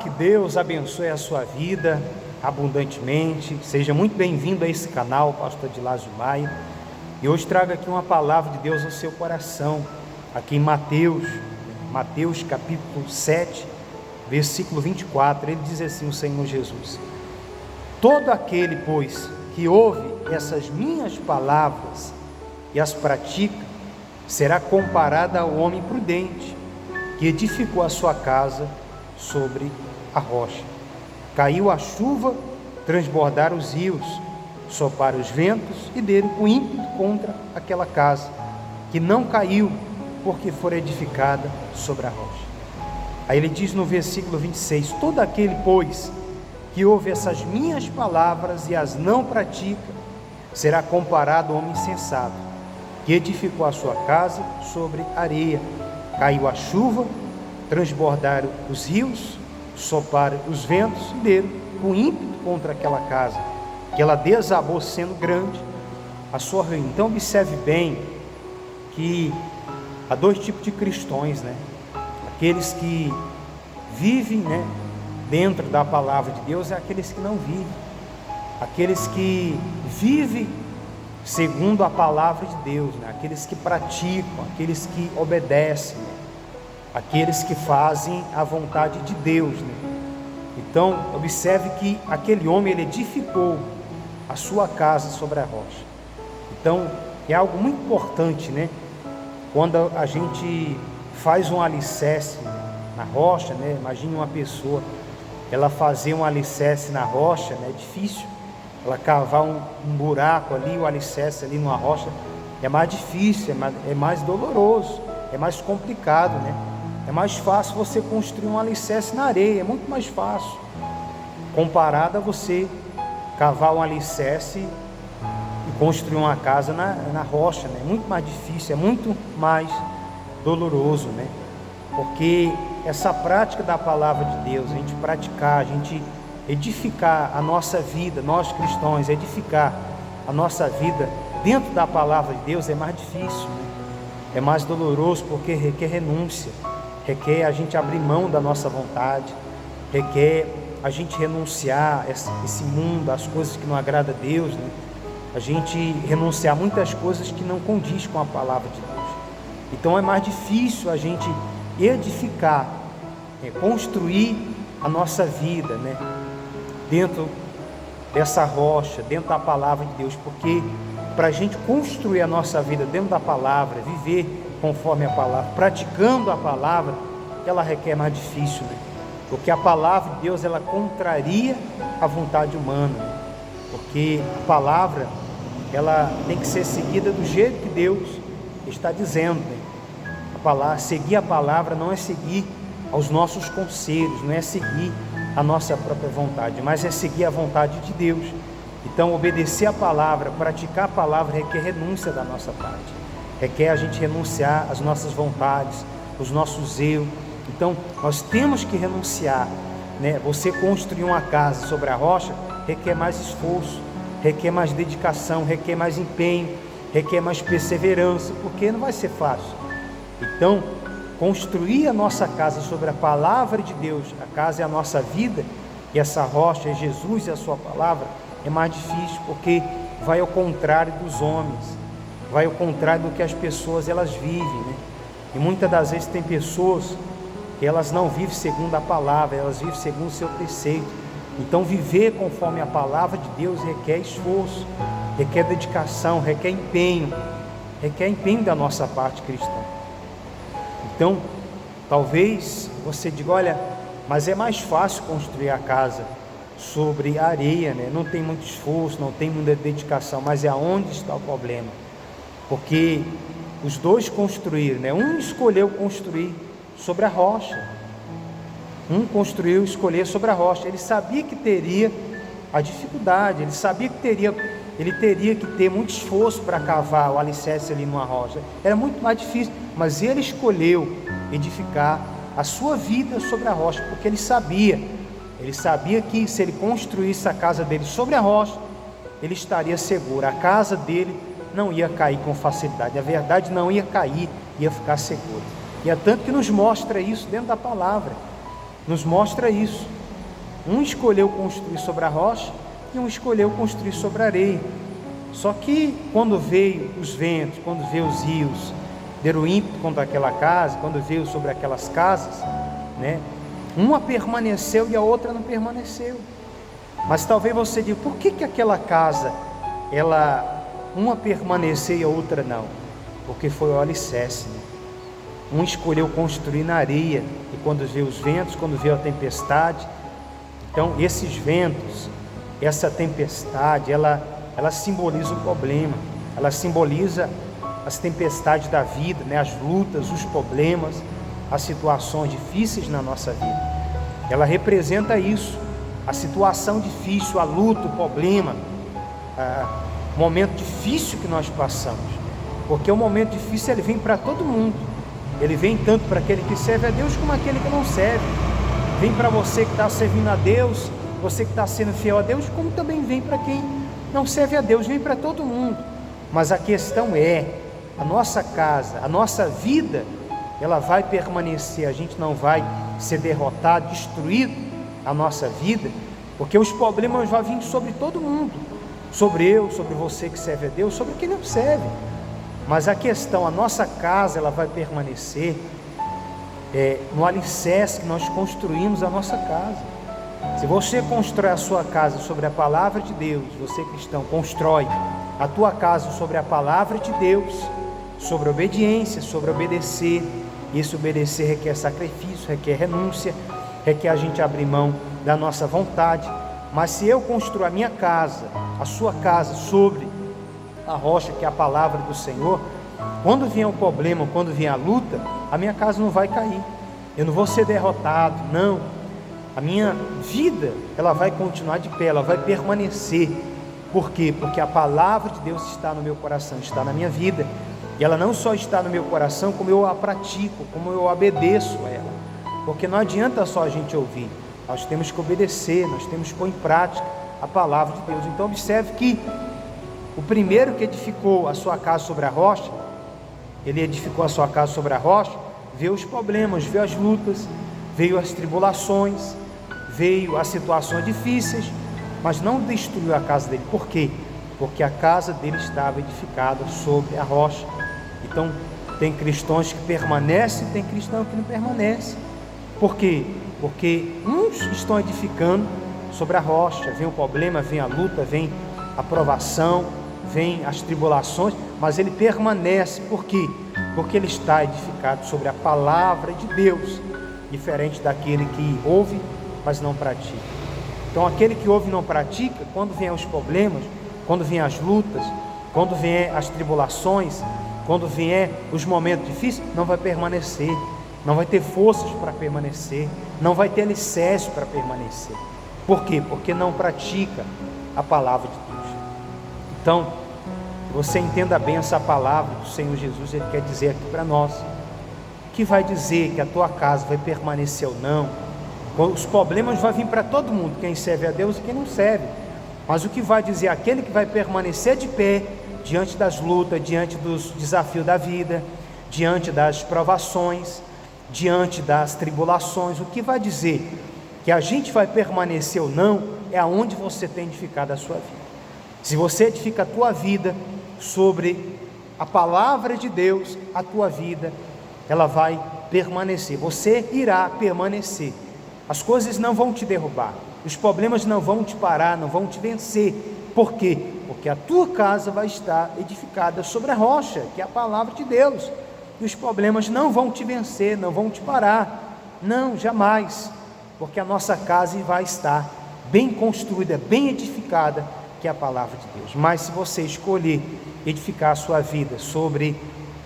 Que Deus abençoe a sua vida abundantemente. Seja muito bem-vindo a esse canal, Pastor Adilásio Maia. E hoje trago aqui uma palavra de Deus ao seu coração, aqui em Mateus capítulo 7, versículo 24. Ele diz assim, o Senhor Jesus: todo aquele, pois, que ouve essas minhas palavras e as pratica, será comparado ao homem prudente, que edificou a sua casa sobre a rocha. Caiu a chuva, transbordaram os rios, sopraram os ventos e deram o ímpeto contra aquela casa, que não caiu, porque foi edificada sobre a rocha. Aí ele diz no versículo 26, todo aquele, pois, que ouve essas minhas palavras e as não pratica, será comparado ao homem insensato, que edificou a sua casa sobre areia. Caiu a chuva, transbordaram os rios, sopraram os ventos e deram o ímpeto contra aquela casa, que ela desabou sendo grande a sua ruína. Então observe bem que há dois tipos de cristãos, aqueles que vivem, dentro da palavra de Deus, e aqueles que não vivem. Aqueles que vivem segundo a palavra de Deus, aqueles que praticam, aqueles que obedecem, aqueles que fazem a vontade de Deus. Então observe que aquele homem, ele edificou a sua casa sobre a rocha. Então é algo muito importante, quando a gente faz um alicerce na rocha, imagine uma pessoa, ela fazer um alicerce na rocha, é difícil. Ela cavar um buraco ali, o alicerce ali numa rocha, é mais difícil, é mais doloroso, é mais complicado, É mais fácil você construir um alicerce na areia, é muito mais fácil, comparado a você cavar um alicerce e construir uma casa na rocha, É muito mais difícil, é muito mais doloroso, Porque essa prática da palavra de Deus, a gente praticar, a gente edificar a nossa vida, nós cristãos, edificar a nossa vida dentro da palavra de Deus é mais difícil, É mais doloroso, porque requer renúncia, requer a gente abrir mão da nossa vontade, requer a gente renunciar esse mundo, as coisas que não agradam a Deus, A gente renunciar muitas coisas que não condiz com a palavra de Deus. Então é mais difícil a gente edificar, construir a nossa vida, dentro dessa rocha, dentro da palavra de Deus, porque para a gente construir a nossa vida dentro da palavra, viver conforme a palavra, praticando a palavra, ela requer mais difícil, porque a palavra de Deus, ela contraria a vontade humana, porque a palavra, ela tem que ser seguida do jeito que Deus está dizendo, seguir a palavra não é seguir aos nossos conselhos, não é seguir a nossa própria vontade, mas é seguir a vontade de Deus. Então obedecer a palavra, praticar a palavra requer renúncia da nossa parte, requer a gente renunciar às nossas vontades, os nossos erros. Então nós temos que renunciar, Você construir uma casa sobre a rocha requer mais esforço, requer mais dedicação, requer mais empenho, requer mais perseverança, porque não vai ser fácil. Então construir a nossa casa sobre a palavra de Deus, a casa é a nossa vida, e essa rocha é Jesus e a sua palavra, é mais difícil, porque vai ao contrário dos homens, vai ao contrário do que as pessoas elas vivem, E muitas das vezes tem pessoas que elas não vivem segundo a palavra, elas vivem segundo o seu preceito. Então viver conforme a palavra de Deus requer esforço, requer dedicação, requer empenho da nossa parte cristã. Então talvez você diga, olha, mas é mais fácil construir a casa sobre a areia, Não tem muito esforço, não tem muita dedicação, mas é aonde está o problema, porque os dois construíram, Um escolheu construir sobre a rocha, escolher sobre a rocha. Ele sabia que teria a dificuldade, ele sabia que ele teria que ter muito esforço para cavar o alicerce ali numa rocha, era muito mais difícil, mas ele escolheu edificar a sua vida sobre a rocha, porque ele sabia que se ele construísse a casa dele sobre a rocha, ele estaria seguro, a casa dele não ia cair com facilidade, a verdade não ia cair, ia ficar segura. E é tanto que nos mostra isso dentro da palavra, nos mostra isso. Um escolheu construir sobre a rocha e um escolheu construir sobre a areia. Só que quando veio os ventos, quando veio os rios, deram ímpeto contra aquela casa, quando veio sobre aquelas casas, né? Uma permaneceu e a outra não permaneceu. Mas talvez você diga, por que aquela casa, uma permaneceu e a outra não? Porque foi o alicerce, né? Um escolheu construir na areia, e quando veio os ventos, quando veio a tempestade, então esses ventos, essa tempestade, ela simboliza o problema, ela simboliza as tempestades da vida, né? As lutas, os problemas, as situações difíceis na nossa vida. Ela representa isso, a situação difícil, a luta, o problema, o momento difícil que nós passamos. Porque o momento difícil ele vem para todo mundo. Ele vem tanto para aquele que serve a Deus como aquele que não serve. Vem para você que está servindo a Deus, você que está sendo fiel a Deus, como também vem para quem não serve a Deus, vem para todo mundo. Mas a questão é, a nossa casa, a nossa vida, ela vai permanecer, a gente não vai ser derrotado, destruído a nossa vida, porque os problemas vão vir sobre todo mundo, sobre eu, sobre você que serve a Deus, sobre quem não serve. Mas a questão, a nossa casa, ela vai permanecer no alicerce que nós construímos a nossa casa. Se você constrói a sua casa sobre a palavra de Deus, você cristão, constrói a tua casa sobre a palavra de Deus, sobre obediência, sobre obedecer. Isso obedecer requer sacrifício, requer renúncia, requer a gente abrir mão da nossa vontade. Mas se eu construir a minha casa, a sua casa, sobre a rocha que é a palavra do Senhor, quando vier um problema, quando vier a luta, a minha casa não vai cair, eu não vou ser derrotado, não. A minha vida, ela vai continuar de pé, ela vai permanecer. Por quê? Porque a palavra de Deus está no meu coração, está na minha vida. E ela não só está no meu coração, como eu a pratico, como eu obedeço a ela. Porque não adianta só a gente ouvir, nós temos que obedecer, nós temos que pôr em prática a palavra de Deus. Então observe que o primeiro que edificou a sua casa sobre a rocha, ele edificou a sua casa sobre a rocha, veio os problemas, veio as lutas, veio as tribulações, veio as situações difíceis, mas não destruiu a casa dele. Por quê? Porque a casa dele estava edificada sobre a rocha. Então, tem cristãos que permanecem, tem cristãos que não permanecem. Por quê? Porque uns estão edificando sobre a rocha, vem o problema, vem a luta, vem a provação, vem as tribulações, mas ele permanece. Por quê? Porque ele está edificado sobre a palavra de Deus, diferente daquele que ouve, mas não pratica. Então, aquele que ouve e não pratica, quando vem os problemas, quando vem as lutas, quando vem as tribulações, quando vier os momentos difíceis, não vai permanecer, não vai ter forças para permanecer, não vai ter alicerce para permanecer. Por quê? Porque não pratica a palavra de Deus. Então, você entenda bem essa palavra do Senhor Jesus, Ele quer dizer aqui para nós, que vai dizer que a tua casa vai permanecer ou não. Os problemas vão vir para todo mundo, quem serve a Deus e quem não serve. Mas o que vai dizer, aquele que vai permanecer de pé, diante das lutas, diante dos desafios da vida, diante das provações, diante das tribulações, o que vai dizer que a gente vai permanecer ou não, é aonde você tem edificado a sua vida. Se você edifica a tua vida sobre a palavra de Deus, a tua vida, ela vai permanecer, você irá permanecer. As coisas não vão te derrubar, os problemas não vão te parar, não vão te vencer. Por quê? Porque a tua casa vai estar edificada sobre a rocha, que é a palavra de Deus, e os problemas não vão te vencer, não vão te parar, não, jamais, porque a nossa casa vai estar bem construída, bem edificada, que é a palavra de Deus. Mas se você escolher edificar a sua vida sobre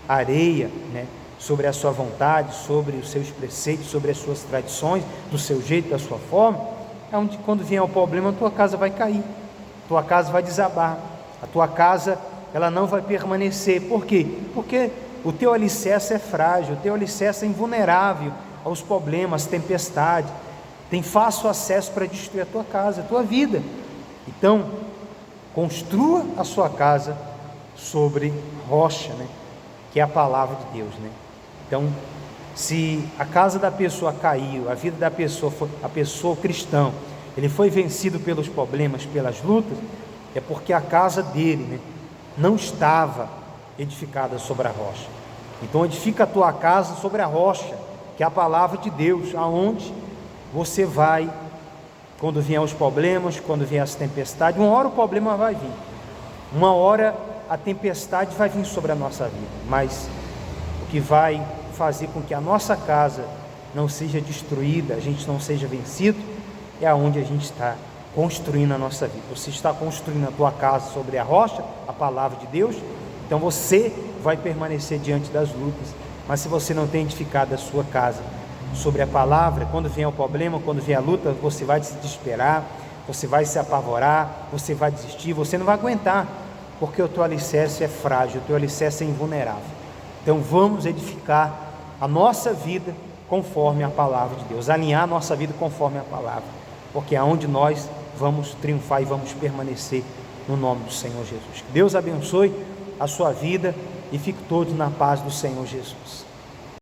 a areia, né, sobre a sua vontade, sobre os seus preceitos, sobre as suas tradições, do seu jeito, da sua forma, é onde quando vier o problema, a tua casa vai cair, a tua casa vai desabar, a tua casa ela não vai permanecer. Por quê? Porque o teu alicerce é frágil, o teu alicerce é invulnerável aos problemas, tempestade, tem fácil acesso para destruir a tua casa, a tua vida. Então, construa a sua casa sobre rocha, né? Que é a palavra de Deus, né? Então, Se a casa da pessoa caiu, a vida da pessoa, a pessoa cristã, ele foi vencido pelos problemas, pelas lutas, é porque a casa dele, né, não estava edificada sobre a rocha. Então edifica a tua casa sobre a rocha, que é a palavra de Deus, aonde você vai, quando vier os problemas, quando vier as tempestades. Uma hora o problema vai vir, uma hora a tempestade vai vir sobre a nossa vida, mas o que vai fazer com que a nossa casa não seja destruída, a gente não seja vencido, é aonde a gente está construindo a nossa vida. Você está construindo a tua casa sobre a rocha, a palavra de Deus, então você vai permanecer diante das lutas. Mas se você não tem edificado a sua casa sobre a palavra, quando vier o problema, quando vier a luta, você vai se desesperar, você vai se apavorar, você vai desistir, você não vai aguentar, porque o teu alicerce é frágil, o teu alicerce é invulnerável. Então vamos edificar a nossa vida conforme a palavra de Deus, alinhar a nossa vida conforme a palavra, porque é onde nós vamos triunfar e vamos permanecer no nome do Senhor Jesus. Que Deus abençoe a sua vida e fique todos na paz do Senhor Jesus.